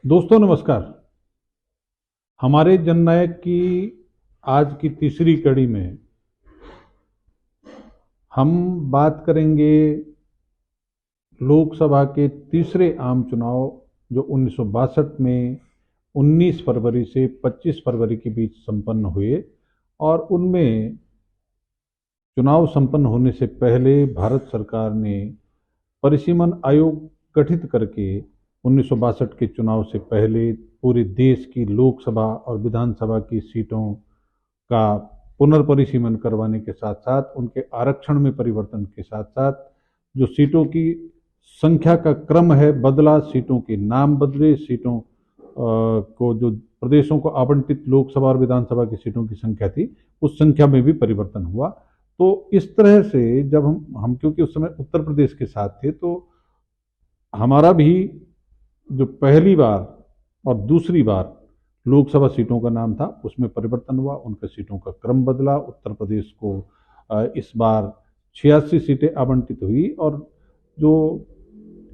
दोस्तों नमस्कार। हमारे जननायक की आज की तीसरी कड़ी में हम बात करेंगे लोकसभा के तीसरे आम चुनाव जो 1962 में 19 फरवरी से 25 फरवरी के बीच संपन्न हुए और उनमें चुनाव संपन्न होने से पहले भारत सरकार ने परिसीमन आयोग गठित करके 1962 के चुनाव से पहले पूरे देश की लोकसभा और विधानसभा की सीटों का पुनर्परिसीमन करवाने के साथ साथ उनके आरक्षण में परिवर्तन के साथ साथ जो सीटों की संख्या का क्रम है बदला, सीटों के नाम बदले, सीटों को जो प्रदेशों को आवंटित लोकसभा और विधानसभा की सीटों की संख्या थी उस संख्या में भी परिवर्तन हुआ। तो इस तरह से जब हम क्योंकि उस समय उत्तर प्रदेश के साथ थे तो हमारा भी जो पहली बार और दूसरी बार लोकसभा सीटों का नाम था उसमें परिवर्तन हुआ, उनके सीटों का क्रम बदला। उत्तर प्रदेश को इस बार 86 सीटें आवंटित हुई और जो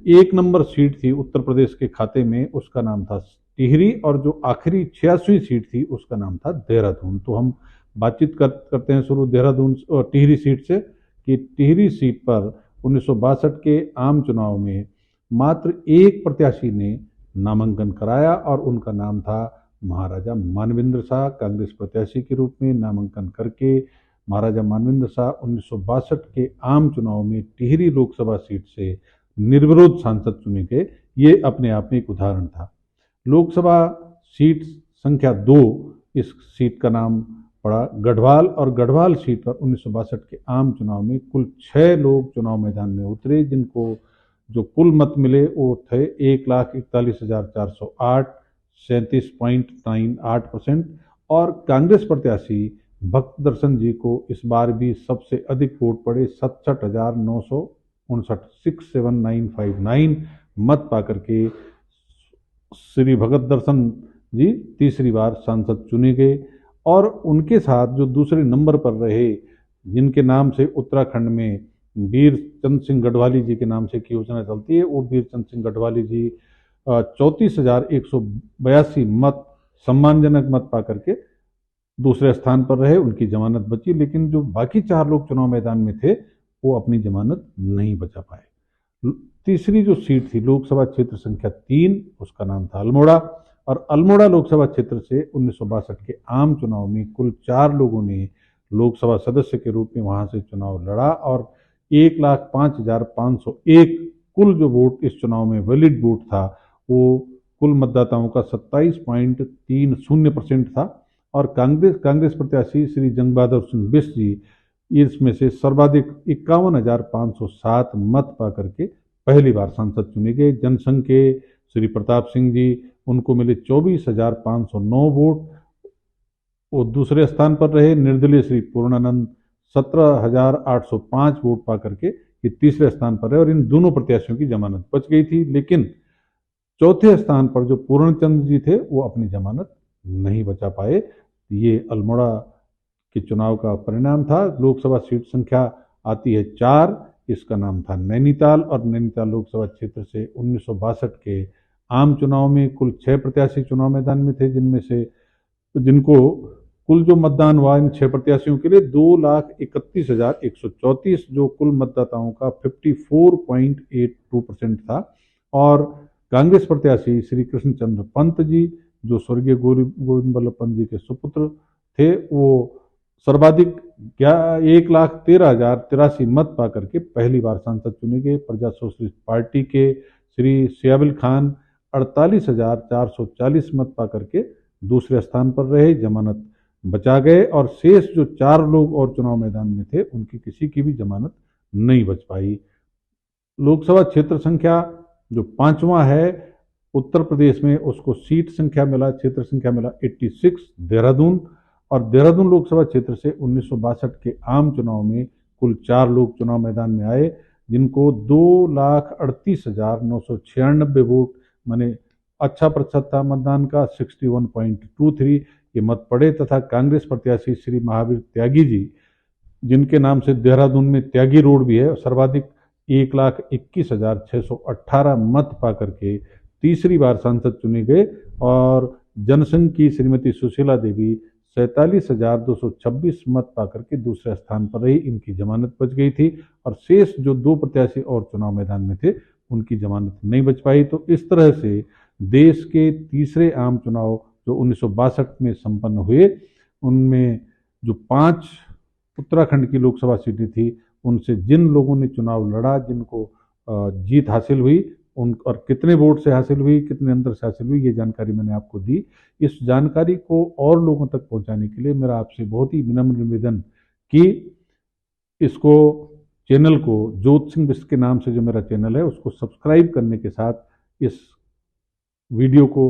एक नंबर सीट थी उत्तर प्रदेश के खाते में उसका नाम था टिहरी और जो आखिरी 86वीं सीट थी उसका नाम था देहरादून। तो हम बातचीत करते हैं शुरू देहरादून टिहरी सीट से कि टिहरी सीट पर 1962 के आम चुनाव में मात्र एक प्रत्याशी ने नामांकन कराया और उनका नाम था महाराजा मानवेंद्र शाह। कांग्रेस प्रत्याशी के रूप में नामांकन करके महाराजा मानवेंद्र शाह 1962 के आम चुनाव में टिहरी लोकसभा सीट से निर्विरोध सांसद चुने गए। ये अपने आप में एक उदाहरण था। लोकसभा सीट संख्या 2 इस सीट का नाम पड़ा गढ़वाल और गढ़वाल सीट पर 1962 के आम चुनाव में कुल 6 लोग चुनाव मैदान में उतरे, जिनको जो कुल मत मिले वो थे 1,41,408 37.98% और कांग्रेस प्रत्याशी भक्त दर्शन जी को इस बार भी सबसे अधिक वोट पड़े 67,959 67959 मत पाकर के श्री भगत दर्शन जी तीसरी बार सांसद चुने गए। और उनके साथ जो दूसरे नंबर पर रहे जिनके नाम से उत्तराखंड में वीर चंद सिंह गढ़वाली जी के नाम से एक योजना चलती है, वो वीर चंद सिंह गढ़वाली जी 34,182 मत सम्मानजनक मत पाकर के दूसरे स्थान पर रहे। उनकी जमानत बची, लेकिन जो बाकी 4 लोग चुनाव मैदान में थे वो अपनी जमानत नहीं बचा पाए। तीसरी जो सीट थी लोकसभा क्षेत्र संख्या 3 उसका नाम था अल्मोड़ा और अल्मोड़ा लोकसभा क्षेत्र से 1962 के आम चुनाव में कुल 4 लोगों ने लोकसभा सदस्य के रूप में वहां से चुनाव लड़ा और 1,05,501 कुल जो वोट इस चुनाव में वैलिड वोट था वो कुल मतदाताओं का 27.30% था। और कांग्रेस प्रत्याशी श्री जंग बहादुर सिंह बिष्ट जी इसमें से सर्वाधिक 51,507 मत पा करके पहली बार सांसद चुने गए। जनसंघ के श्री प्रताप सिंह जी उनको मिले 24,509 वोट, वो दूसरे स्थान पर रहे। निर्दलीय श्री पूर्णानंद 17,805 वोट पा करके ये तीसरे स्थान पर रहे और इन दोनों प्रत्याशियों की जमानत बच गई थी। लेकिन चौथे स्थान पर जो पूर्णचंद जी थे वो अपनी जमानत नहीं बचा पाए। ये अल्मोड़ा के चुनाव का परिणाम था। लोकसभा सीट संख्या आती है 4, इसका नाम था नैनीताल और नैनीताल लोकसभा क्षेत्र से 1962 के आम चुनाव में कुल 6 प्रत्याशी चुनाव मैदान में थे, जिनमें से जिनको कुल जो मतदान हुआ इन 6 प्रत्याशियों के लिए 2,31,134 जो कुल मतदाताओं का 54.82% था। और कांग्रेस प्रत्याशी श्री कृष्णचंद्र पंत जी जो स्वर्गीय गोविंद बल्लभ पंत जी के सुपुत्र थे वो सर्वाधिक 1,13,083 मत पा करके पहली बार सांसद चुने गए। प्रजा सोशलिस्ट पार्टी के श्री सियाबिल खान 48,440 मत पा करके दूसरे स्थान पर रहे, जमानत बचा गए। और शेष जो 4 लोग और चुनाव मैदान में थे उनकी किसी की भी जमानत नहीं बच पाई। लोकसभा क्षेत्र संख्या जो 5वां है उत्तर प्रदेश में उसको सीट संख्या मिला, क्षेत्र संख्या मिला 86 देहरादून। और देहरादून लोकसभा क्षेत्र से 1962 के आम चुनाव में कुल 4 लोग चुनाव मैदान में आए, जिनको 2,38,996 वोट माने अच्छा प्रतिशत था मतदान का 61.23 ये मत पड़े तथा कांग्रेस प्रत्याशी श्री महावीर त्यागी जी जिनके नाम से देहरादून में त्यागी रोड भी है सर्वाधिक 1,21,618 मत पा करके तीसरी बार सांसद चुने गए और जनसंघ की श्रीमती सुशीला देवी 47,226 मत पाकर के दूसरे स्थान पर रही। इनकी जमानत बच गई थी और शेष जो दो प्रत्याशी और चुनाव मैदान में थे उनकी जमानत नहीं बच पाई। तो इस तरह से देश के तीसरे आम चुनाव जो 1962 में संपन्न हुए, उनमें जो 5 उत्तराखंड की लोकसभा सीटें थी, उनसे जिन लोगों ने चुनाव लड़ा, जिनको जीत हासिल हुई, उन और कितने वोट से हासिल हुई, कितने अंतर से हासिल हुई, ये जानकारी मैंने आपको दी। इस जानकारी को और लोगों तक पहुंचाने के लिए मेरा आपसे बहुत ही विनम्र निवेदन कि इसको चैनल को जोत सिंह बिष्ट के नाम से जो मेरा चैनल है उसको सब्सक्राइब करने के साथ इस वीडियो को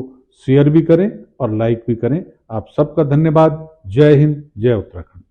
शेयर भी करें और लाइक भी करें। आप सबका धन्यवाद। जय हिंद, जय उत्तराखंड।